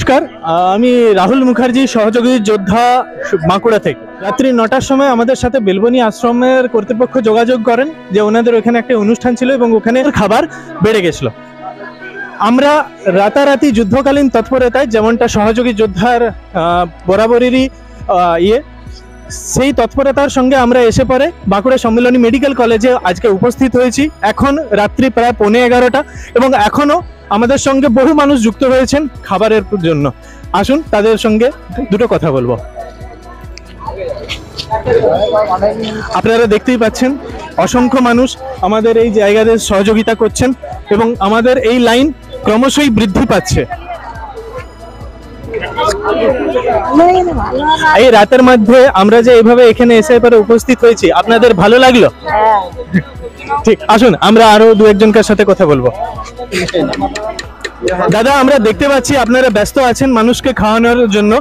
নমস্কার, আমি রাহুল মুখার্জি, সহযোগী যোদ্ধা, বাঁকুড়া থেকে। রাত্রি 9টার সময় আমাদের সাথে বেলবনি আশ্রমের কর্তৃপক্ষ যোগাযোগ করেন যে ওনাদের ওখানে একটা অনুষ্ঠান ছিল এবং ওখানে খাবার বেড়ে গেছিল। আমরা রাতারাতি যুদ্ধকালীন তৎপরতায়, যেমনটা সহযোগী যোদ্ধার বরাবরেরই সেই তৎপরতার সঙ্গে আমরা এসে পরে বাঁকুড়া সম্মিলনী মেডিকেল কলেজে আজকে উপস্থিত হয়েছি। এখন রাত্রি প্রায় 11:15 এবং এখনো আমাদের সঙ্গে বহু মানুষ যুক্ত হয়েছেন খাবারের জন্য। আসুন তাদের সঙ্গে দুটো কথা বলবো। আপনারা দেখতেই পাচ্ছেন অসংখ্য মানুষ আমাদের এই জায়গাতে সহযোগিতা করছেন এবং আমাদের এই লাইন ক্রমশই বৃদ্ধি পাচ্ছে। এই রাতের মধ্যে আমরা যে এইভাবে এখানে এসে এবারে উপস্থিত হয়েছি, আপনাদের ভালো লাগলো? ঠিক, আসুন আমরা আরো দু একজনকার সাথে কথা বলবো। দাদা, আমরা দেখতে পাচ্ছি আপনারা ব্যস্ত আছেন মানুষকে খাওয়ানোর জন্য।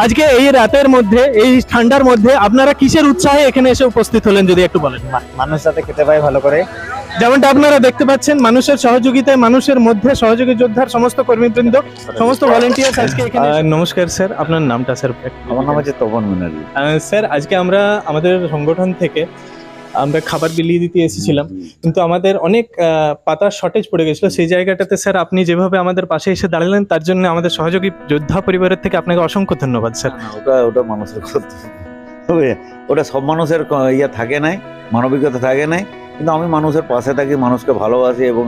আজকে এই রাতের মধ্যে, এই ঠান্ডার মধ্যে আপনারা কিসের উৎসাহে এখানে এসে উপস্থিত হলেন যদি একটু বলেন। মানুষ যাতে খেতে পায় ভালো করে, যেমনটা আপনারা দেখতে পাচ্ছেন মানুষের সহযোগিতায়, মানুষের মধ্যে সহযোগী যোদ্ধার সমস্ত কর্মীবৃন্দ, সমস্ত ভলেন্টিয়ার্স আজকে এখানে। নমস্কার স্যার, আপনার নামটা স্যার? আমার নাম হচ্ছে তপন ব্যানার্জি। স্যার, আজকে আমরা আমাদের সংগঠন থেকে আমরা খাবার বিলিয়ে দিতে এসেছিলাম, কিন্তু আমাদের অনেক পাতার শর্টেজ পড়ে গেছিল। সেই জায়গাটাতে স্যার আপনি যেভাবে আমাদের পাশে এসে দাঁড়ালেন, তার জন্য আমাদের সহযোগী যোদ্ধা পরিবারের থেকে আপনাকে অসংখ্য ধন্যবাদ স্যার। ওটা মানুষের ওটা সব মানুষের থাকে নাই, মানবিকতা থাকে নাই, কিন্তু আমি মানুষের পাশে থাকি, মানুষকে ভালোবাসি এবং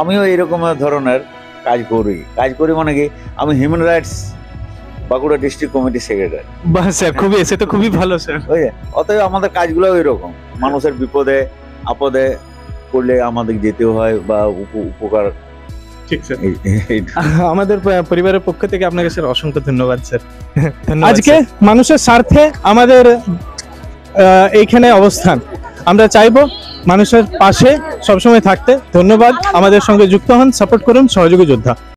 আমিও এইরকম ধরনের কাজ করি মানে কি, আমি human rights Bankura district committee secretary. বাহ স্যার, সে তো খুবই ভালো স্যার। অতএব আমাদের কাজগুলো ওইরকম, মানুষের বিপদে আপদে পড়লে আমাদের যেতেও হয় বা উপকার। ঠিক স্যার, আমাদের পরিবারের পক্ষ থেকে আপনাকে স্যার অসংখ্য ধন্যবাদ স্যার। আজকে মানুষের স্বার্থে আমাদের এইখানে অবস্থান, আমরা চাইবো মানুষের পাশে সবসময় থাকতে। ধন্যবাদ, আমাদের সঙ্গে যুক্ত হন, সাপোর্ট করুন সহযোগী যোদ্ধা।